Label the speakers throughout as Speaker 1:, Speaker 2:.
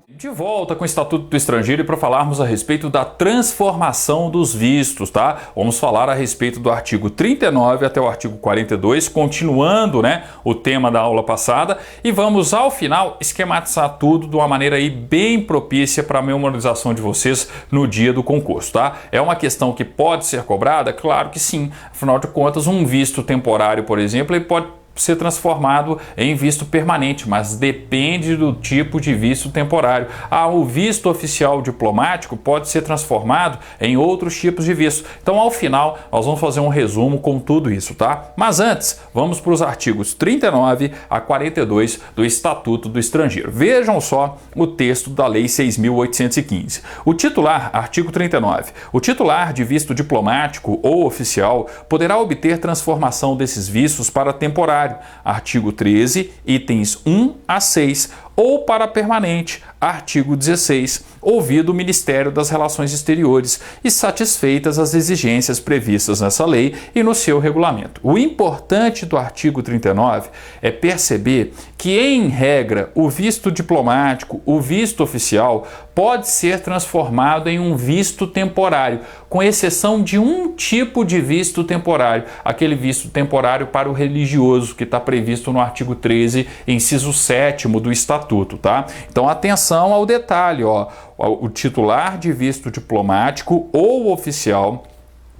Speaker 1: De volta com o Estatuto do Estrangeiro e para falarmos a respeito da transformação dos vistos, tá? Vamos falar a respeito do artigo 39 até o artigo 42, continuando, o tema da aula passada, e vamos ao final esquematizar tudo de uma maneira aí bem propícia para a memorização de vocês no dia do concurso, tá? É uma questão que pode ser cobrada? Claro que sim. Afinal de contas, um visto temporário, por exemplo, ele pode ser transformado em visto permanente, mas depende do tipo de visto temporário. O visto oficial diplomático pode ser transformado em outros tipos de visto. Então, ao final, nós vamos fazer um resumo com tudo isso, tá? Mas antes, vamos para os artigos 39 a 42 do Estatuto do Estrangeiro. Vejam só o texto da Lei 6.815. O titular, artigo 39, o titular de visto diplomático ou oficial poderá obter transformação desses vistos para temporário, artigo 13, itens 1 a 6, ou para permanente, artigo 16, ouvido o Ministério das Relações Exteriores e satisfeitas as exigências previstas nessa lei e no seu regulamento. O importante do artigo 39 é perceber que, em regra, o visto diplomático, o visto oficial, pode ser transformado em um visto temporário, com exceção de um tipo de visto temporário, aquele visto temporário para o religioso, que está previsto no artigo 13, inciso 7º do Estatuto, tá? Então, atenção ao detalhe, o titular de visto diplomático ou oficial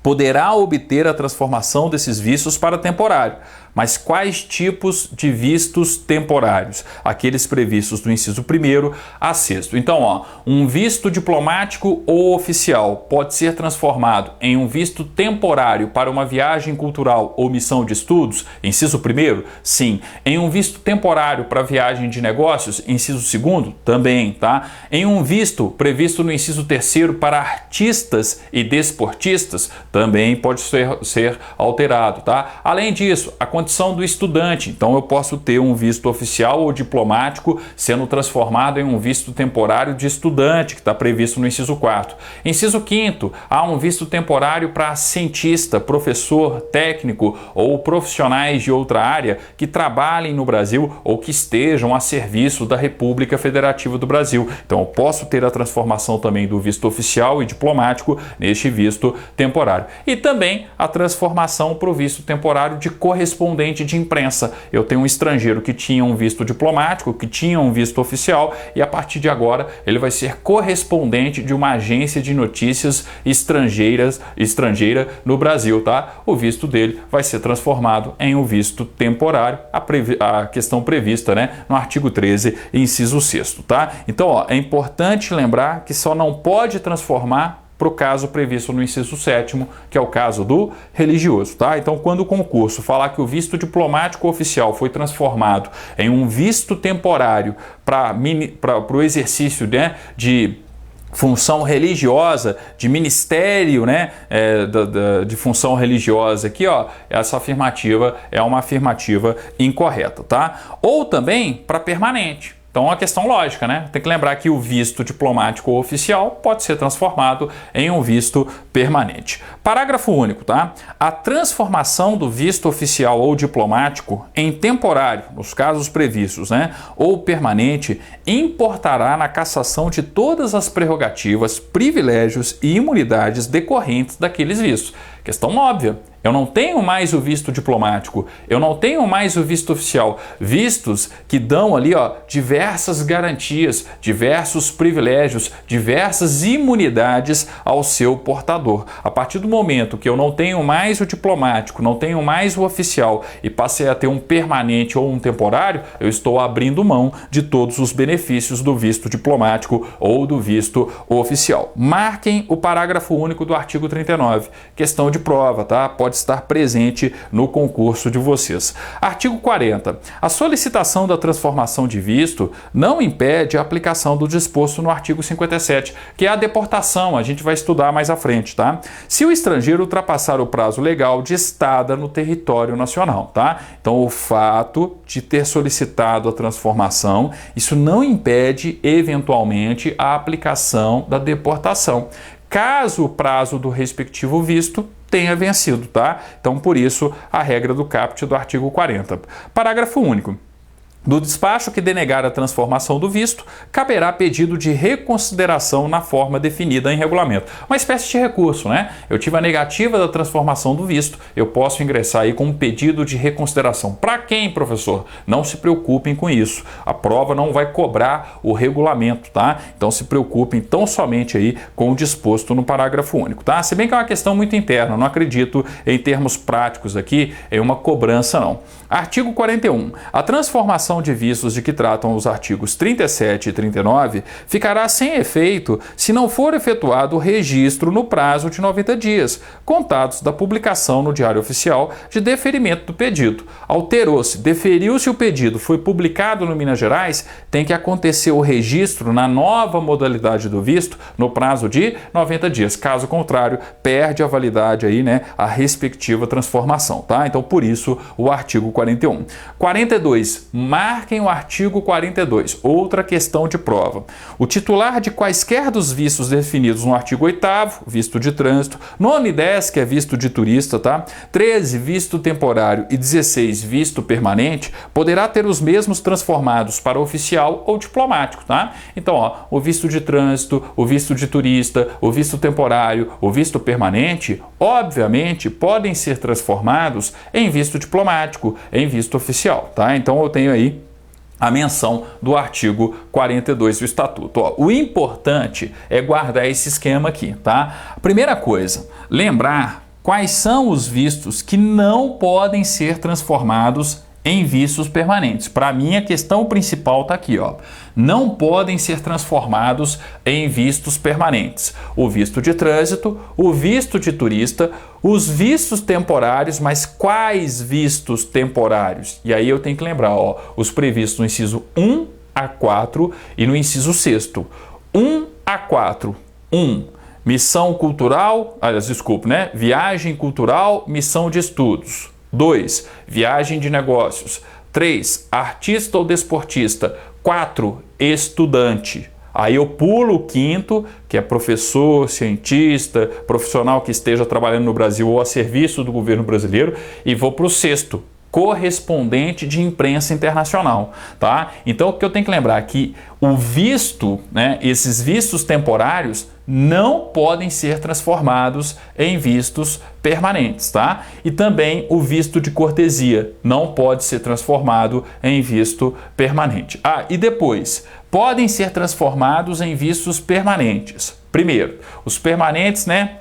Speaker 1: poderá obter a transformação desses vistos para temporário. Mas quais tipos de vistos temporários? Aqueles previstos do inciso 1º a 6º. Então, um visto diplomático ou oficial pode ser transformado em um visto temporário para uma viagem cultural ou missão de estudos, inciso 1º? Sim. Em um visto temporário para viagem de negócios, inciso 2º? Também, tá? Em um visto previsto no inciso 3º para artistas e desportistas, também pode ser alterado, tá? Além disso, a condição do estudante. Então, eu posso ter um visto oficial ou diplomático sendo transformado em um visto temporário de estudante, que está previsto no inciso 4º. Inciso 5º, há um visto temporário para cientista, professor, técnico ou profissionais de outra área que trabalhem no Brasil ou que estejam a serviço da República Federativa do Brasil. Então, eu posso ter a transformação também do visto oficial e diplomático neste visto temporário. E também a transformação para o visto temporário de correspondente de imprensa. Eu tenho um estrangeiro que tinha um visto diplomático, que tinha um visto oficial, e a partir de agora ele vai ser correspondente de uma agência de notícias estrangeira no Brasil, tá? O visto dele vai ser transformado em um visto temporário, a questão prevista, no artigo 13, inciso 6º, tá? Então, é importante lembrar que só não pode transformar para o caso previsto no inciso 7º, que é o caso do religioso, tá? Então, quando o concurso falar que o visto diplomático oficial foi transformado em um visto temporário para o exercício, de função religiosa, de ministério, de função religiosa aqui, essa afirmativa é uma afirmativa incorreta, tá? Ou também para permanente. Então, é uma questão lógica, Tem que lembrar que o visto diplomático ou oficial pode ser transformado em um visto permanente. Parágrafo único, tá? A transformação do visto oficial ou diplomático em temporário, nos casos previstos, ou permanente, importará na cassação de todas as prerrogativas, privilégios e imunidades decorrentes daqueles vistos. Questão óbvia. Eu não tenho mais o visto diplomático, eu não tenho mais o visto oficial. Vistos que dão ali, diversas garantias, diversos privilégios, diversas imunidades ao seu portador. A partir do momento que eu não tenho mais o diplomático, não tenho mais o oficial e passei a ter um permanente ou um temporário, eu estou abrindo mão de todos os benefícios do visto diplomático ou do visto oficial. Marquem o parágrafo único do artigo 39. Questão de prova, tá? Pode estar presente no concurso de vocês. Artigo 40. A solicitação da transformação de visto não impede a aplicação do disposto no artigo 57, que é a deportação. A gente vai estudar mais à frente, tá? Se o estrangeiro ultrapassar o prazo legal de estada no território nacional, tá? Então, o fato de ter solicitado a transformação, isso não impede, eventualmente, a aplicação da deportação. caso o prazo do respectivo visto tenha vencido, tá? Então, por isso, a regra do caput do artigo 40. Parágrafo único. Do despacho que denegar a transformação do visto, caberá pedido de reconsideração na forma definida em regulamento. Uma espécie de recurso, né? Eu tive a negativa da transformação do visto, eu posso ingressar aí com um pedido de reconsideração. Para quem, professor? Não se preocupem com isso. A prova não vai cobrar o regulamento, tá? Então se preocupem tão somente aí com o disposto no parágrafo único, tá? Se bem que é uma questão muito interna, não acredito em termos práticos aqui em uma cobrança, não. Artigo 41. A transformação de vistos de que tratam os artigos 37 e 39 ficará sem efeito se não for efetuado o registro no prazo de 90 dias, contados da publicação no Diário Oficial de deferimento do pedido. Alterou-se, deferiu-se o pedido, foi publicado no Minas Gerais, tem que acontecer o registro na nova modalidade do visto no prazo de 90 dias. Caso contrário, perde a validade aí, né, a respectiva transformação, tá? Então, por isso, o artigo 41. 42. Marquem o artigo 42. Outra questão de prova. O titular de quaisquer dos vistos definidos no artigo 8º, visto de trânsito, 9 e 10, que é visto de turista, tá? 13, visto temporário e 16, visto permanente, poderá ter os mesmos transformados para oficial ou diplomático, tá? Então, ó, o visto de trânsito, o visto de turista, o visto temporário, o visto permanente, obviamente, podem ser transformados em visto diplomático, em visto oficial, tá? Então eu tenho aí a menção do artigo 42 do Estatuto. Ó, o importante é guardar esse esquema aqui, tá? Primeira coisa, lembrar quais são os vistos que não podem ser transformados em vistos permanentes. Para mim, a questão principal está aqui, ó. Não podem ser transformados em vistos permanentes. O visto de trânsito, o visto de turista, os vistos temporários, mas quais vistos temporários? E aí eu tenho que lembrar, ó, os previstos no inciso 1 a 4 e no inciso 6º. 1 a 4. 1. Missão cultural, desculpe, né? Viagem cultural, missão de estudos. 2. Viagem de negócios. 3. Artista ou desportista. 4. Estudante. Aí eu pulo o 5º, que é professor, cientista, profissional que esteja trabalhando no Brasil ou a serviço do governo brasileiro, e vou para o 6º, correspondente de imprensa internacional, tá? Então o que eu tenho que lembrar é que o visto, né, esses vistos temporários não podem ser transformados em vistos permanentes, tá? E também o visto de cortesia não pode ser transformado em visto permanente. E depois, podem ser transformados em vistos permanentes. Primeiro, os permanentes, né?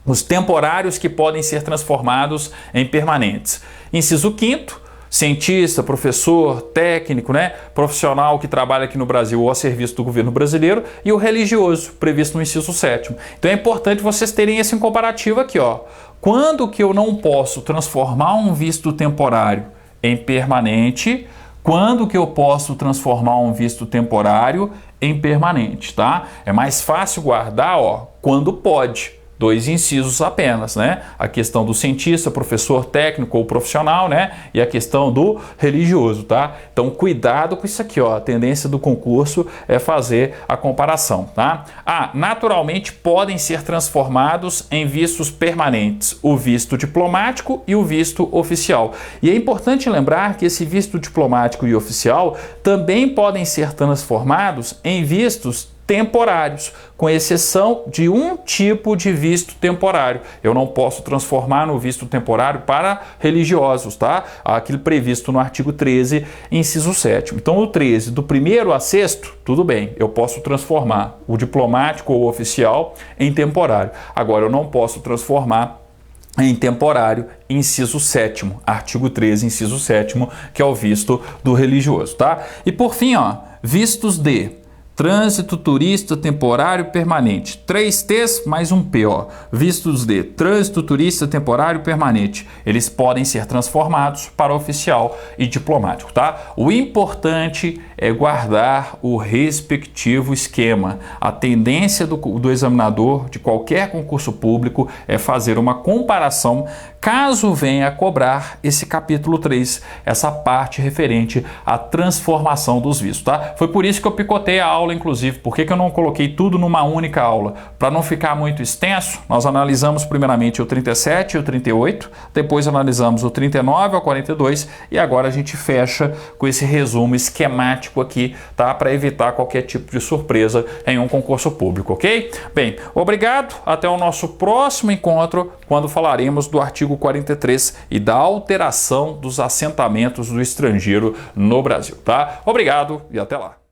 Speaker 1: Os temporários que podem ser transformados em permanentes. Inciso 5º, cientista, professor, técnico, né, profissional que trabalha aqui no Brasil ou a serviço do governo brasileiro, e o religioso, previsto no inciso 7º. Então é importante vocês terem esse comparativo aqui, ó. Quando que eu não posso transformar um visto temporário em permanente? Quando que eu posso transformar um visto temporário em permanente, tá? É mais fácil guardar, ó, quando pode. 2 incisos apenas, né? A questão do cientista, professor, técnico ou profissional, né? E a questão do religioso, tá? Então, cuidado com isso aqui, ó. A tendência do concurso é fazer a comparação, tá? Naturalmente podem ser transformados em vistos permanentes, o visto diplomático e o visto oficial. E é importante lembrar que esse visto diplomático e oficial também podem ser transformados em vistos temporários, com exceção de um tipo de visto temporário. Eu não posso transformar no visto temporário para religiosos, tá? Aquilo previsto no artigo 13, inciso 7º. Então, o 13, do 1º a 6º, tudo bem, eu posso transformar o diplomático ou oficial em temporário. Agora, eu não posso transformar em temporário, inciso 7º, artigo 13, inciso 7º, que é o visto do religioso, tá? E por fim, ó, vistos de trânsito, turista, temporário, permanente. 3 T's mais um P, ó. Vistos de trânsito, turista, temporário, permanente. Eles podem ser transformados para oficial e diplomático, tá? O importante é guardar o respectivo esquema. A tendência do examinador de qualquer concurso público é fazer uma comparação caso venha a cobrar esse capítulo 3, essa parte referente à transformação dos vistos, tá? Foi por isso que eu picotei a aula, inclusive. Por que eu não coloquei tudo numa única aula? Para não ficar muito extenso, nós analisamos primeiramente o 37 e o 38, depois analisamos o 39 ao 42 e agora a gente fecha com esse resumo esquemático aqui, tá? Para evitar qualquer tipo de surpresa em um concurso público, ok? Bem, obrigado, até o nosso próximo encontro, quando falaremos do artigo 43 e da alteração dos assentamentos do estrangeiro no Brasil, tá? Obrigado e até lá.